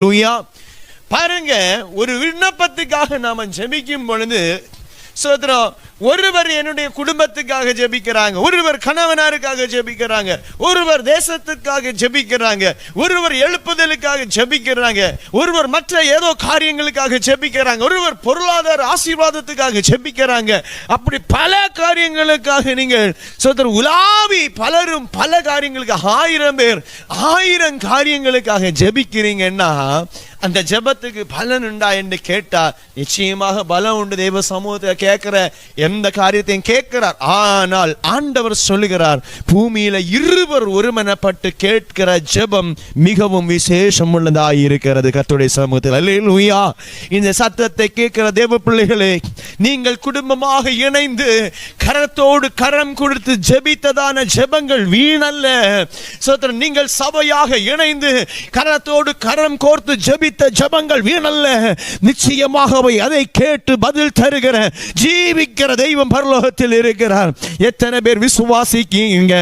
லூயா. பாருங்க, ஒரு விண்ணப்பத்துக்காக நாம ஜெபிக்கும் பொழுது சோதரம், ஒருவர் என்னுடைய குடும்பத்துக்காக ஜெபிக்கிறாங்க, ஒருவர் கணவனாருக்காக ஜெபிக்கிறாங்க, ஒருவர் தேசத்துக்காக ஜெபிக்கிறாங்க, ஒருவர் எழுப்புதலுக்காக ஜெபிக்கிறாங்க, ஒருவர் மற்ற ஏதோ காரியங்களுக்காக ஜெபிக்கிறாங்க, ஒருவர் பொருளாதார ஆசீர்வாதத்துக்காக ஜெபிக்கிறாங்க. அப்படி பல காரியங்களுக்காக நீங்கள் சோதரம் உலாவி பலரும் பல காரியங்களுக்கு 1000 பேர் 1000 காரியங்களுக்காக ஜெபிக்கிறீங்கன்னா அந்த ஜெபத்துக்கு பலன் உண்டா என்று கேட்டா நிச்சயமாக பலம் உண்டு. தேவ சமூகத்தை கேட்கிற எந்த காரியத்தையும் கேட்கிறார். ஆனால் ஆண்டவர் சொல்லுகிறார், பூமியில இருவர் ஒருமனப்பட்டு கேட்கிற ஜெபம் மிகவும் விசேஷம் உள்ளதாய் இருக்கிறது கர்த்தருடைய சமூகத்தில். அல்லேலூயா. இந்த சத்தத்தை கேட்கிற தேவ பிள்ளைகளே, நீங்கள் குடும்பமாக இணைந்து கரத்தோடு கரம் கொடுத்து ஜெபித்ததான ஜெபங்கள் வீணல்ல. சோதரன், நீங்கள் சபையாக இணைந்து கரத்தோடு கரம் கோர்த்து ஜெபித்த ஜெபங்கள் வீணல்ல. நிச்சயமாகவே அதை கேட்டு பதில் தருகிற ஜீவிக்கிற தெய்வம் பரலோகத்தில் இருக்கிறார். எத்தனை பேர் விசுவாசிக்கீங்க?